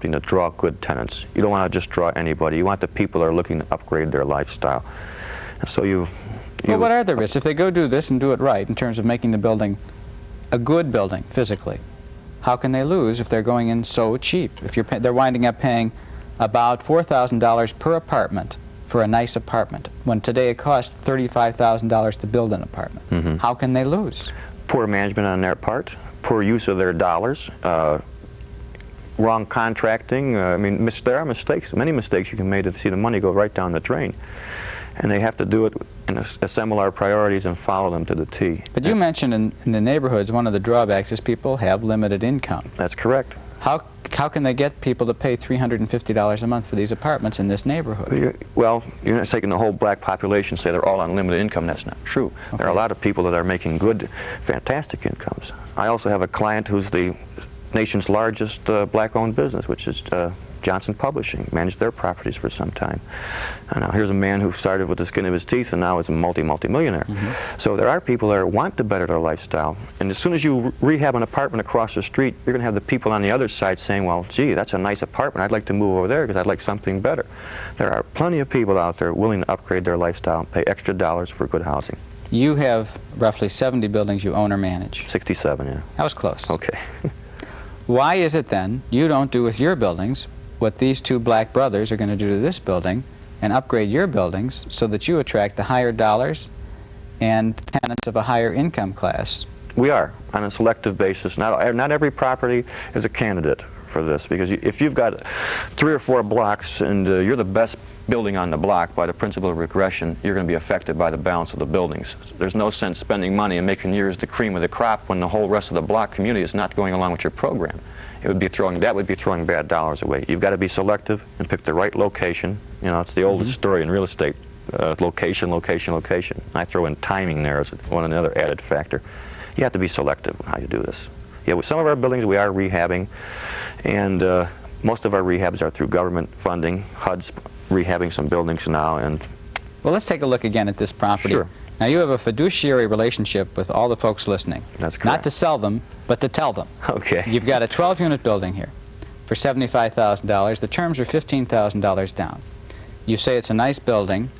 to draw good tenants. You don't want to just draw anybody. You want the people that are looking to upgrade their lifestyle. And so well, what are the risks? If they go do this and do it right in terms of making the building a good building physically, how can they lose if they're going in so cheap? If they're winding up paying about $4,000 per apartment for a nice apartment, when today it costs $35,000 to build an apartment. Mm-hmm. How can they lose? Poor management on their part, poor use of their dollars, wrong contracting. I mean, there are mistakes, many mistakes you can make to see the money go right down the drain. And they have to do it and assemble our priorities and follow them to the T. But you mentioned in the neighborhoods, one of the drawbacks is people have limited income. That's correct. How can they get people to pay $350 a month for these apartments in this neighborhood? Well, you're not taking the whole black population and say they're all on limited income. That's not true. Okay. There are a lot of people that are making good, fantastic incomes. I also have a client who's the nation's largest black-owned business, which is Johnson Publishing. Managed their properties for some time. And now here's a man who started with the skin of his teeth and now is a multi-millionaire. Mm-hmm. So there are people that want to better their lifestyle. And as soon as you rehab an apartment across the street, you're going to have the people on the other side saying, well, gee, that's a nice apartment. I'd like to move over there because I'd like something better. There are plenty of people out there willing to upgrade their lifestyle and pay extra dollars for good housing. You have roughly 70 buildings you own or manage. 67, yeah. That was close. Okay. Why is it then you don't do with your buildings what these two black brothers are going to do to this building and upgrade your buildings so that you attract the higher dollars and tenants of a higher income class? We are, on a selective basis. Not every property is a candidate for this, because if you've got 3 or 4 blocks and you're the best building on the block, by the principle of regression, you're going to be affected by the balance of the buildings. There's no sense spending money and making yours the cream of the crop when the whole rest of the block community is not going along with your program. That would be throwing bad dollars away. You've got to be selective and pick the right location. You know, it's the oldest story in real estate. Location, location, location. I throw in timing there as another added factor. You have to be selective on how you do this. Yeah, with some of our buildings we are rehabbing, and most of our rehabs are through government funding. HUD's rehabbing some buildings now. And well, let's take a look again at this property. Sure. Now, you have a fiduciary relationship with all the folks listening. That's correct. Not to sell them, but to tell them. Okay. You've got a 12-unit building here for $75,000. The terms are $15,000 down. You say it's a nice building.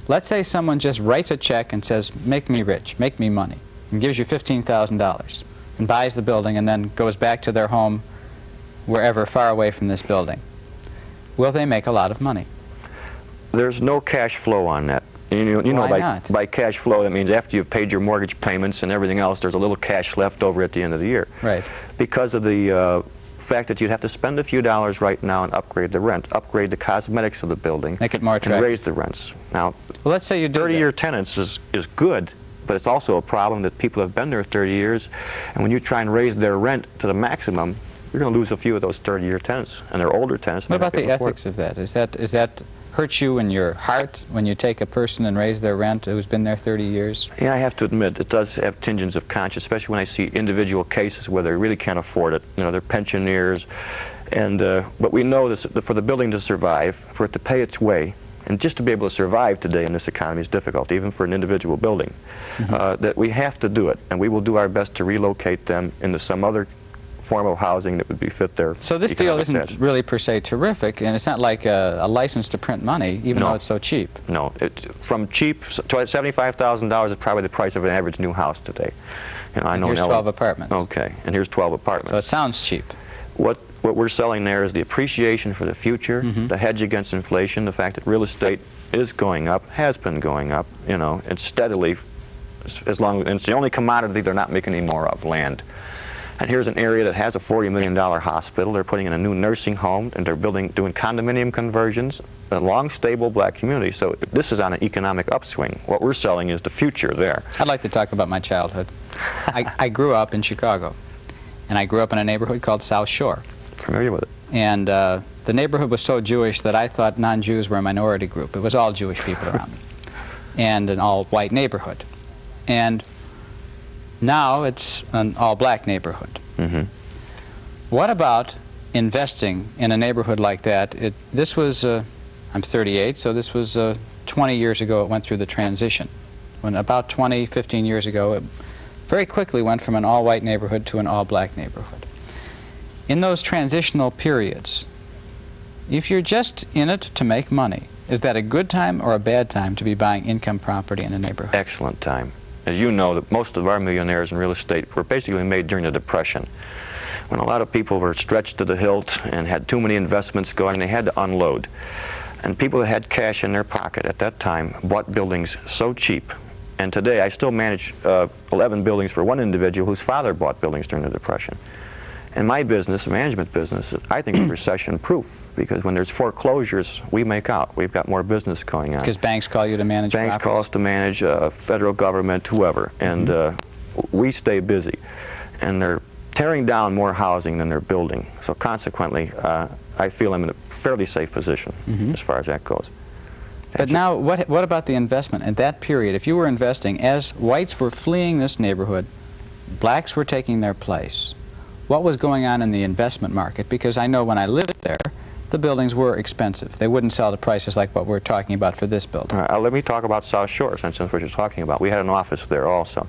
Let's say someone just writes a check and says, make me rich, make me money, and gives you $15,000 and buys the building and then goes back to their home wherever far away from this building. Will they make a lot of money? There's no cash flow on that. You know, by cash flow, that means after you've paid your mortgage payments and everything else, there's a little cash left over at the end of the year. Right. Because of the fact that you'd have to spend a few dollars right now and upgrade the rent, upgrade the cosmetics of the building, make it more attractive, and raise the rents. Now, well, let's say you do 30-year tenants is good, but it's also a problem that people have been there 30 years, and when you try and raise their rent to the maximum, you're going to lose a few of those 30-year tenants, and they're older tenants. What about the ethics of that? Is that hurt you in your heart when you take a person and raise their rent who's been there 30 years? Yeah, I have to admit, it does have tinges of conscience, especially when I see individual cases where they really can't afford it. You know, they're pensioners, and but we know this, for the building to survive, for it to pay its way, and just to be able to survive today in this economy is difficult, even for an individual building, that we have to do it, and we will do our best to relocate them into some other form of housing that would be fit there. So this deal isn't really per se terrific, and it's not like a license to print money, even though it's so cheap. No, from cheap to $75,000 is probably the price of an average new house today. You know, I know here's 12 apartments. Okay, and here's 12 apartments. So it sounds cheap. What we're selling there is the appreciation for the future, the hedge against inflation, the fact that real estate is going up, has been going up, you know, and steadily, and it's the only commodity they're not making any more of, land. And here's an area that has a $40 million hospital. They're putting in a new nursing home, and they're doing condominium conversions, a long, stable black community. So this is on an economic upswing. What we're selling is the future there. I'd like to talk about my childhood. I grew up in Chicago, and I grew up in a neighborhood called South Shore. Familiar with it. And the neighborhood was so Jewish that I thought non-Jews were a minority group. It was all Jewish people around me, and an all-white neighborhood. And now it's an all-black neighborhood. What about investing in a neighborhood like that? This was, I'm 38, so this was 20 years ago it went through the transition. When about 15 years ago, it very quickly went from an all-white neighborhood to an all-black neighborhood. in those transitional periods, if you're just in it to make money, is that a good time or a bad time to be buying income property in a neighborhood? Excellent time. As you know, that most of our millionaires in real estate were basically made during the Depression, when a lot of people were stretched to the hilt and had too many investments going. They had to unload. And people that had cash in their pocket at that time bought buildings so cheap. And today I still manage 11 buildings for one individual whose father bought buildings during the Depression. And my business, management business, I think is recession-proof, because when there's foreclosures, we make out. We've got more business going on. Because banks call you to manage Banks call us to manage, federal government, whoever, and we stay busy. And they're tearing down more housing than they're building. So consequently, I feel I'm in a fairly safe position as far as that goes. But now, what about the investment? At that period, if you were investing, as whites were fleeing this neighborhood, blacks were taking their place. What was going on in the investment market? Because I know when I lived there, the buildings were expensive. They wouldn't sell to prices like what we're talking about for this building. Let me talk about South Shore, since that's what you're talking about. We had an office there also.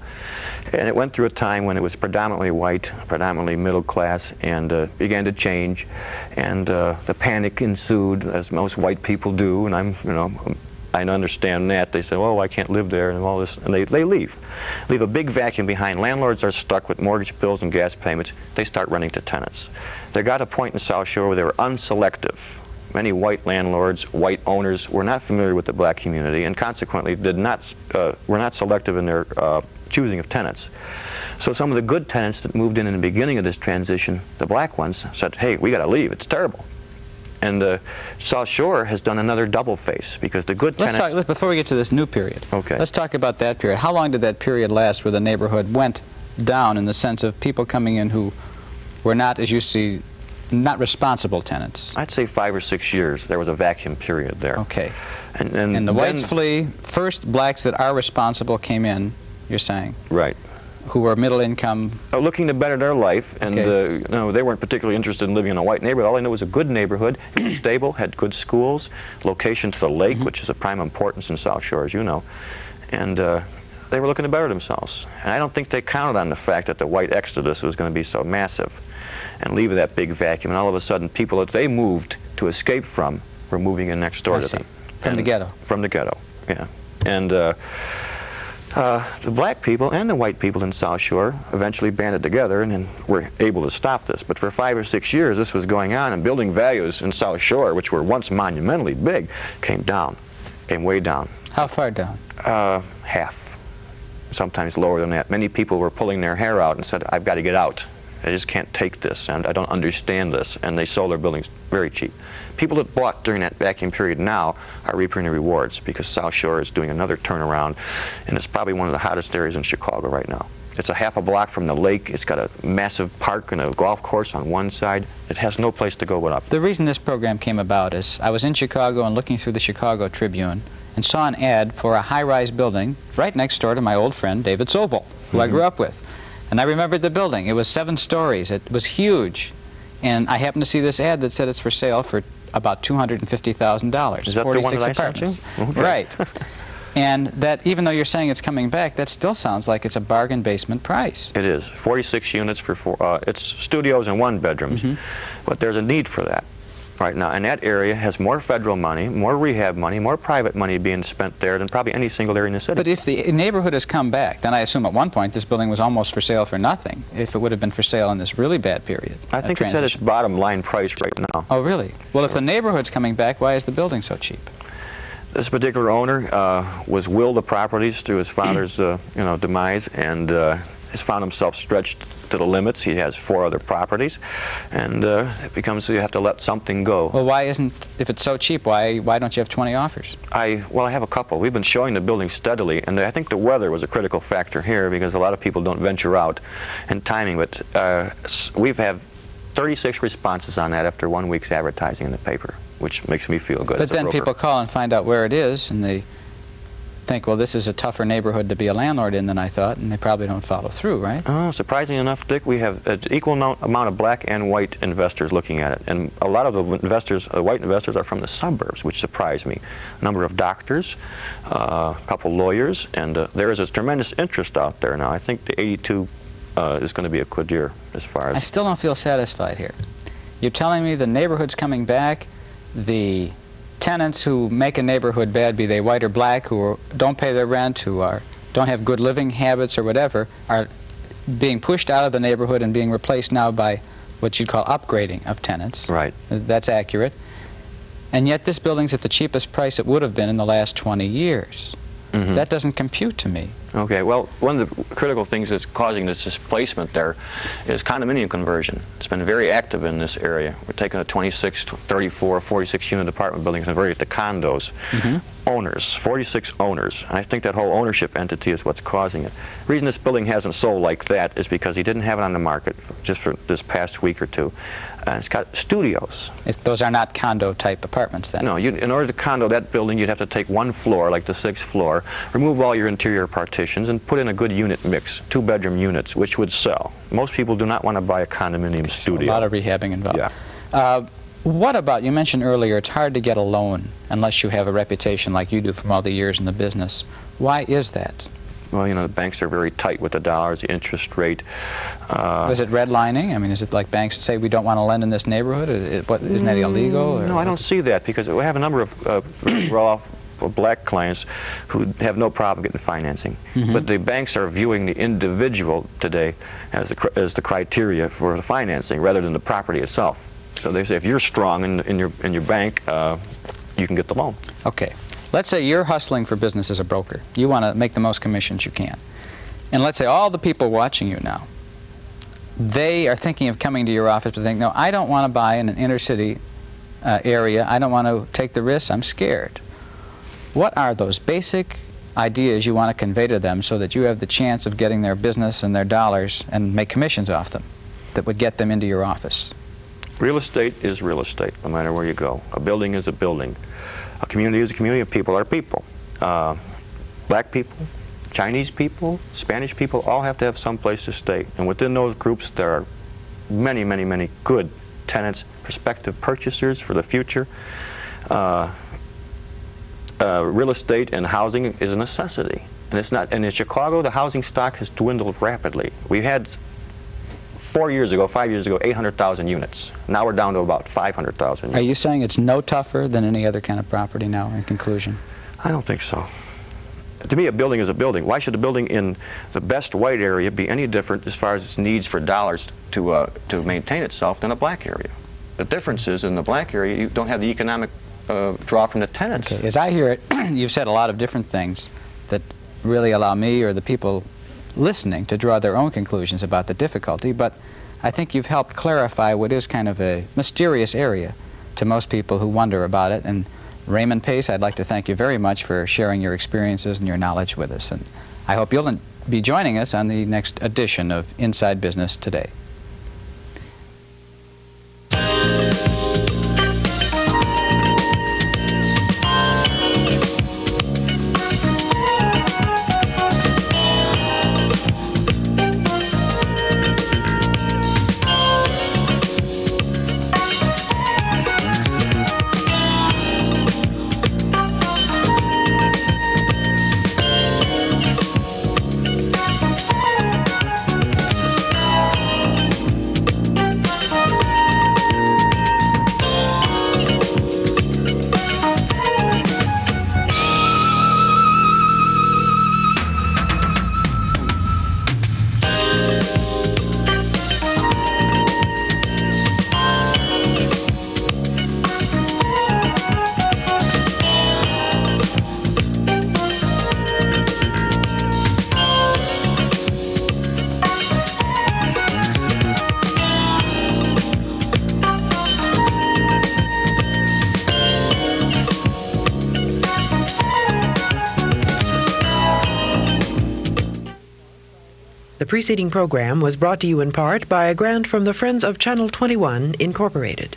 And it went through a time when it was predominantly white, predominantly middle class, and began to change. And the panic ensued, as most white people do, and I understand that. They say, oh, I can't live there, and all this, and they leave a big vacuum behind. Landlords are stuck with mortgage bills and gas payments. They start renting to tenants. There got a point in South Shore where they were unselective. Many white landlords, white owners, were not familiar with the black community, and consequently were not selective in their choosing of tenants. So some of the good tenants that moved in the beginning of this transition, the black ones, said, hey, we got to leave. It's terrible. And South Shore has done another double face, because the good tenants... Before we get to this new period, let's talk about that period. How long did that period last where the neighborhood went down in the sense of people coming in who were not, as you see, not responsible tenants? I'd say 5 or 6 years. There was a vacuum period there. Okay. And the whites flee. First, blacks that are responsible came in, you're saying? Right. Who were middle income? Looking to better their life, and they weren't particularly interested in living in a white neighborhood. All they knew was a good neighborhood, it was stable, had good schools, location to the lake, which is of prime importance in South Shore, as you know. And they were looking to better themselves. And I don't think they counted on the fact that the white exodus was going to be so massive and leave that big vacuum. And all of a sudden, people that they moved to escape from were moving in next door to them. From the ghetto? From the ghetto, yeah. And the black people and the white people in South Shore eventually banded together and were able to stop this. But for 5 or 6 years, this was going on, and building values in South Shore, which were once monumentally big, came way down. How far down? Half, sometimes lower than that. Many people were pulling their hair out and said, I've got to get out. I just can't take this, and I don't understand this, and they sold their buildings very cheap. People that bought during that vacuum period now are reaping the rewards, because South Shore is doing another turnaround, and it's probably one of the hottest areas in Chicago right now. It's a half a block from the lake. It's got a massive park and a golf course on one side. It has no place to go but up. The reason this program came about is I was in Chicago and looking through the Chicago Tribune and saw an ad for a high-rise building right next door to my old friend David Sobel, who I grew up with. And I remembered the building. It was 7 stories. It was huge. And I happened to see this ad that said it's for sale for about $250,000. Is that 46 the one that I apartments. sent you? Okay. Right. And that, even though you're saying it's coming back, that still sounds like it's a bargain basement price. It is. 46 units for it's studios and 1-bedrooms. But there's a need for that right now. And that area has more federal money, more rehab money, more private money being spent there than probably any single area in the city. But if the neighborhood has come back, then I assume at one point this building was almost for sale for nothing, if it would have been for sale in this really bad period. I think it's at its bottom line price right now. Oh, really? Well, if the neighborhood's coming back, why is the building so cheap? This particular owner was willed the properties through his father's demise, and has found himself stretched to the limits. He has 4 other properties, and it becomes you have to let something go. Well, why isn't, if it's so cheap, why don't you have 20 offers? Well, I have a couple. We've been showing the building steadily, and I think the weather was a critical factor here, because a lot of people don't venture out, and timing. But we've had 36 responses on that after 1 week's advertising in the paper, which makes me feel good. But then people call and find out where it is, and they think, well, this is a tougher neighborhood to be a landlord in than I thought, and they probably don't follow through, right? Oh, surprisingly enough, Dick, we have an equal amount of black and white investors looking at it. And a lot of the investors, white investors, are from the suburbs, which surprised me. A number of doctors, a couple lawyers, and there is a tremendous interest out there now. I think the 82 is going to be a good year as far as... I still don't feel satisfied here. You're telling me the neighborhood's coming back, the tenants who make a neighborhood bad, be they white or black, who don't pay their rent, who don't have good living habits or whatever, are being pushed out of the neighborhood and being replaced now by what you'd call upgrading of tenants. Right. That's accurate. And yet this building's at the cheapest price it would have been in the last 20 years. Mm-hmm. That doesn't compute to me. Okay, well, one of the critical things that's causing this displacement there is condominium conversion. It's been very active in this area. We're taking a 26, 34, 46 unit apartment building and converting it to condos. Mm-hmm. Owners, 46 owners. I think that whole ownership entity is what's causing it. The reason this building hasn't sold like that is because he didn't have it on the market just for this past week or two. It's got studios. Those are not condo-type apartments, then? No, in order to condo that building, you'd have to take one floor, like the 6th floor, remove all your interior partitions, and put in a good unit mix, 2-bedroom units, which would sell. Most people do not want to buy a condominium studio. So a lot of rehabbing involved. Yeah. What about, you mentioned earlier, it's hard to get a loan unless you have a reputation like you do from all the years in the business. Why is that? Well, you know, the banks are very tight with the dollars, the interest rate. Is it redlining? I mean, is it like banks say we don't want to lend in this neighborhood? Isn't that illegal? No, I don't see that, because we have a number of raw black clients who have no problem getting financing. Mm-hmm. But the banks are viewing the individual today as the criteria for the financing rather than the property itself. So they say if you're strong in your bank, you can get the loan. Okay. Let's say you're hustling for business as a broker. You want to make the most commissions you can. And let's say all the people watching you now, they are thinking of coming to your office to think, no, I don't want to buy in an inner city area. I don't want to take the risk. I'm scared. What are those basic ideas you want to convey to them so that you have the chance of getting their business and their dollars and make commissions off them that would get them into your office? Real estate is real estate, no matter where you go. A building is a building. A community is a community. Of people are people. Black people, Chinese people, Spanish people all have to have some place to stay. And within those groups, there are many, many, many good tenants, prospective purchasers for the future. Real estate and housing is a necessity. And it's not. And in Chicago, the housing stock has dwindled rapidly. We had 5 years ago, 800,000 units. Now we're down to about 500,000 units. Are you saying it's no tougher than any other kind of property now, in conclusion? I don't think so. To me, a building is a building. Why should a building in the best white area be any different as far as its needs for dollars to maintain itself than a black area? The difference is in the black area, you don't have the economic draw from the tenants. Okay. As I hear it, you've said a lot of different things that really allow me or the people listening to draw their own conclusions about the difficulty, but I think you've helped clarify what is kind of a mysterious area to most people who wonder about it. And Raymond Pace, I'd like to thank you very much for sharing your experiences and your knowledge with us. And I hope you'll be joining us on the next edition of Inside Business Today. The preceding program was brought to you in part by a grant from the Friends of Channel 21, Incorporated.